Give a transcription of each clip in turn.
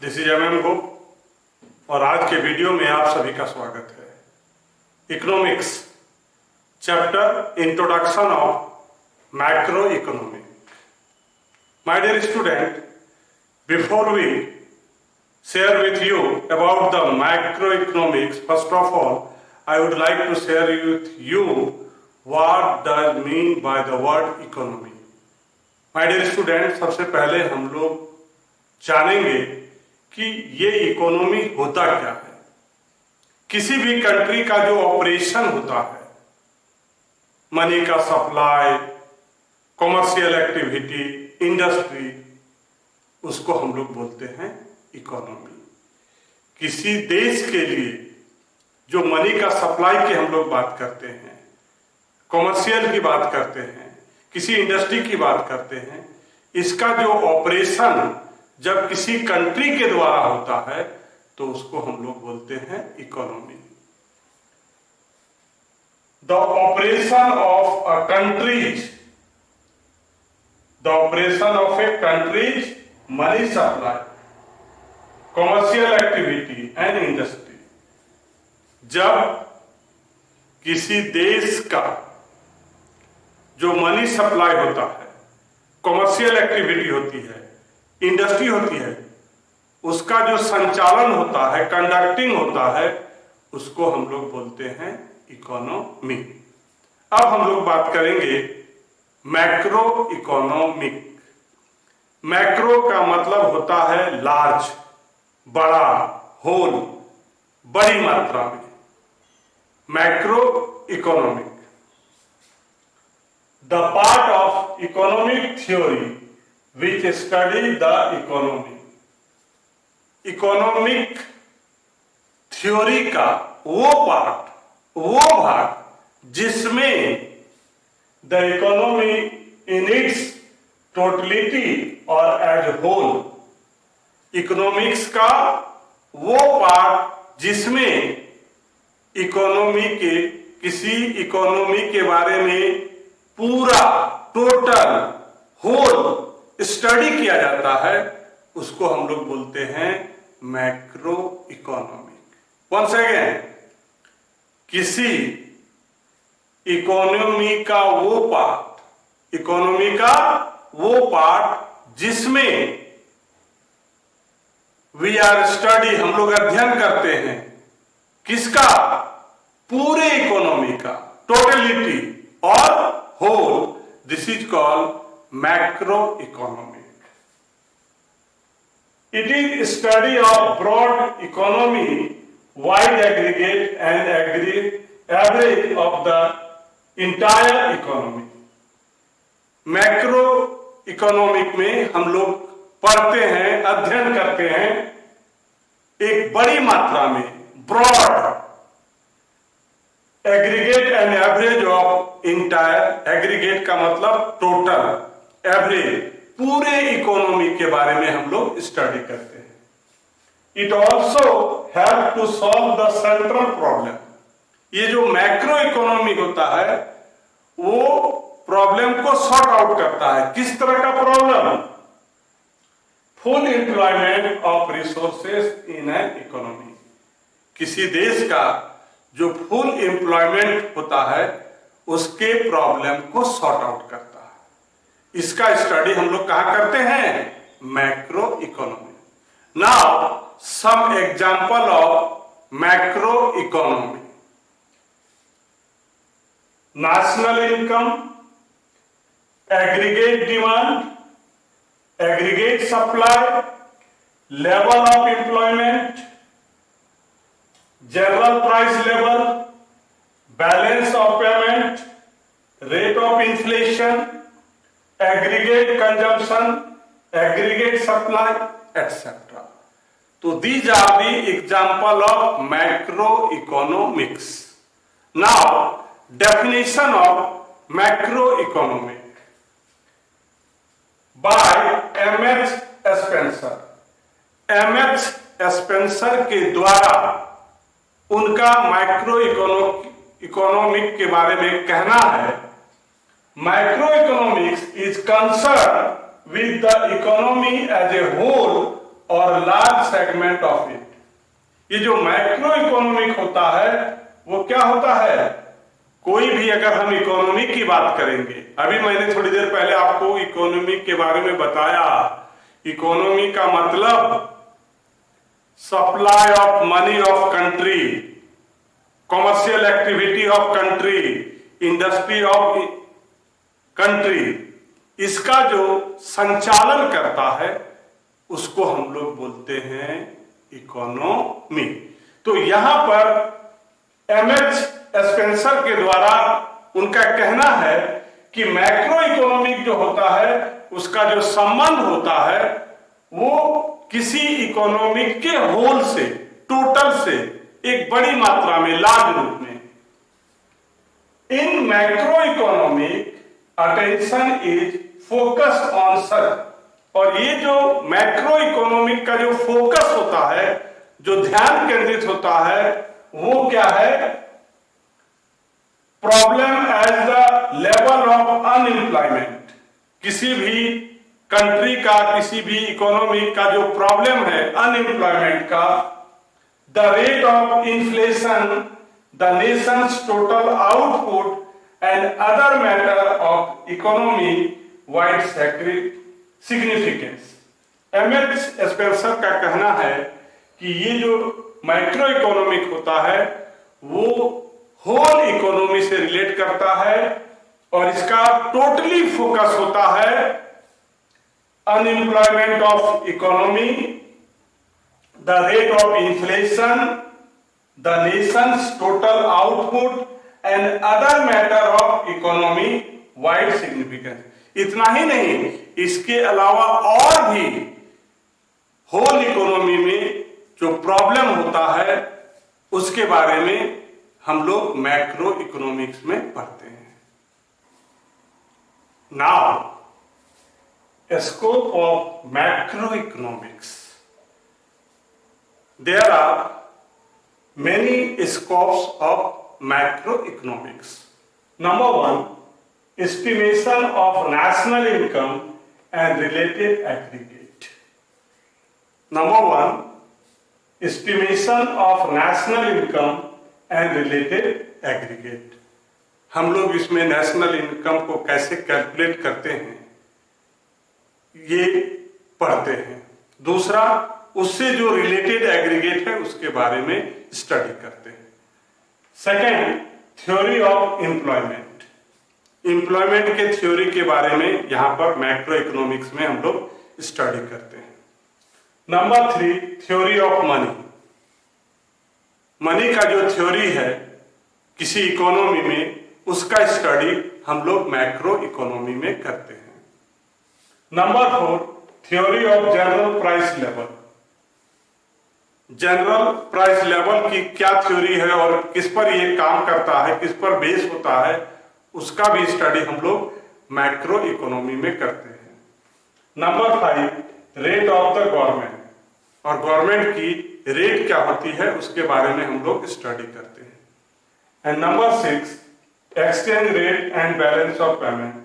This is MM गुप्त और आज के वीडियो में आप सभी का स्वागत है। Economics chapter introduction of macro economic. My dear student, before we share with you about the macroeconomics, first of all I would like to share with you what does mean by the word economy. My dear students, सबसे पहले हम लोग जानेंगे कि ये economy होता क्या है। किसी भी कंट्री का जो ऑपरेशन होता है, मनी का सप्लाई, कॉमर्शियल एक्टिविटी, इंडस्ट्री, उसको हम लोग बोलते हैं इकोनॉमी। किसी देश के लिए जो मनी का सप्लाई की हम लोग बात करते हैं, कॉमर्शियल की बात करते हैं, किसी इंडस्ट्री की बात करते हैं, इसका जो ऑपरेशन जब किसी कंट्री के द्वारा होता है तो उसको हम लोग बोलते हैं economy. The operation of a countries money supply, commercial activity and industry. जब किसी देश का जो मनी सप्लाई होता है, कॉमर्शियल एक्टिविटी होती है, इंडस्ट्री होती है, उसका जो संचालन होता है, कंडक्टिंग होता है, उसको हम लोग बोलते हैं इकोनॉमी। अब हम लोग बात करेंगे मैक्रो इकोनॉमिक। मैक्रो का मतलब होता है लार्ज, बड़ा, होल, बड़ी मात्रा में। Macro economic the part of economic theory which study the economy. Economic theory का वो पार्ट, वो भाग जिसमें the economy in its totality और एज होल, इकोनॉमिक्स का वो पार्ट जिसमें इकोनॉमी के, किसी इकोनॉमी के बारे में पूरा, टोटल, होल स्टडी किया जाता है, उसको हम लोग बोलते हैं मैक्रो इकोनॉमिक। वंस अगेन, किसी इकोनॉमी का वो पार्ट, इकोनॉमी का वो पार्ट जिसमें वी आर स्टडी, हम लोग अध्ययन करते हैं, किसका? पूरे इकोनॉमी का, टोटलिटी और whole. This is called macro economic. It is study of broad economy, wide aggregate and average of the entire economy. Macro economic में हम लोग पढ़ते हैं, अध्ययन करते हैं एक बड़ी मात्रा में, broad, aggregate and average of entire. Aggregate का मतलब टोटल, एवरेज पूरे इकोनॉमी के बारे में हम लोग स्टडी करते हैं। It also help to solve the central problem. ये जो मैक्रो इकोनॉमी होता है वो प्रॉब्लम को सॉर्ट आउट करता है। किस तरह का problem? Full employment of resources in an economy. किसी देश का जो फुल एम्प्लॉयमेंट होता है उसके प्रॉब्लम को सॉर्ट आउट करता है। इसका स्टडी हम लोग कहां करते हैं? Macro economy. Now some example of macro economy. National income, aggregate demand, aggregate supply, level of employment, general price level, balance of payment, rate of inflation, aggregate consumption, aggregate supply, etcetera. तो these are the example of macro economics. Now definition of macro economic by M.H. Spencer. M.H. Spencer के द्वारा उनका macro economic के बारे में कहना है, macro economics is concern with the economy as a whole और लार्ज सेगमेंट ऑफ इट। ये जो मैक्रो इकोनॉमिक होता है वो क्या होता है? कोई भी अगर हम इकोनॉमी की बात करेंगे, अभी मैंने थोड़ी देर पहले आपको इकोनॉमी के बारे में बताया। इकोनॉमी का मतलब supply of money of country, commercial activity of country, industry of country, इसका जो संचालन करता है उसको हम लोग बोलते हैं इकोनॉमी। तो यहां पर एमएच स्पेंसर के द्वारा उनका कहना है कि मैक्रो इकोनॉमिक जो होता है उसका जो संबंध होता है वो किसी इकोनॉमिक के होल से, टोटल से एक बड़ी मात्रा में, लार्ज रूप में। इन macro economic attention is focused on such, और ये जो मैक्रो इकोनॉमिक का जो फोकस होता है, जो ध्यान केंद्रित होता है, वो क्या है? Problem as the level of unemployment. किसी भी कंट्री का, किसी भी इकोनॉमी का जो प्रॉब्लम है अनएम्प्लॉयमेंट का, the rate of inflation, the nation's total output and other matter of economy wide significance. MH Spencer का कहना है कि ये जो मैक्रो इकोनॉमिक होता है वो होल इकोनॉमी से रिलेट करता है और इसका टोटली फोकस होता है unemployment of economy, the rate of inflation, the nation's total output and other matter of economy wide significance. इतना ही नहीं, इसके अलावा और भी होल इकोनॉमी में जो प्रॉब्लम होता है उसके बारे में हम लोग मैक्रो इकोनॉमिक्स में पढ़ते हैं। Now scope of macroeconomics. There are many scopes of macroeconomics. Number one, estimation of national income and related aggregate. Number one, estimation of national income and related aggregate. हम लोग इसमें नेशनल इनकम को कैसे calculate करते हैं ये पढ़ते हैं। दूसरा, उससे जो रिलेटेड एग्रीगेट है उसके बारे में स्टडी करते हैं। Second, theory of employment. Employment के थ्योरी के बारे में यहां पर मैक्रो इकोनॉमिक्स में हम लोग स्टडी करते हैं। Number three, theory of money. Money का जो थ्योरी है किसी इकोनॉमी में, उसका स्टडी हम लोग मैक्रो इकोनॉमी में करते हैं। Number four, theory of general price level. General price level की क्या थ्योरी है और किस पर ये काम करता है, किस पर बेस होता है, उसका भी स्टडी हम लोग मैक्रो इकोनॉमी में करते हैं। Number five, rate of the government, और गवर्नमेंट की रेट क्या होती है उसके बारे में हम लोग स्टडी करते हैं। And number six, exchange rate and balance of payment.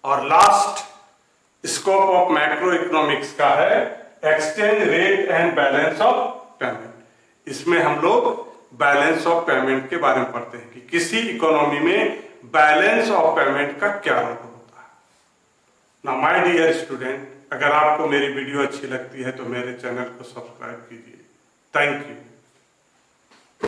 और last scope of macro economics का है exchange rate and balance of payment. इसमें हम लोग बैलेंस ऑफ पेमेंट के बारे में पढ़ते हैं कि किसी इकोनॉमी में बैलेंस ऑफ पेमेंट का क्या रोल होता है। ना माय डियर स्टूडेंट, अगर आपको मेरी वीडियो अच्छी लगती है तो मेरे चैनल को सब्सक्राइब कीजिए। Thank you.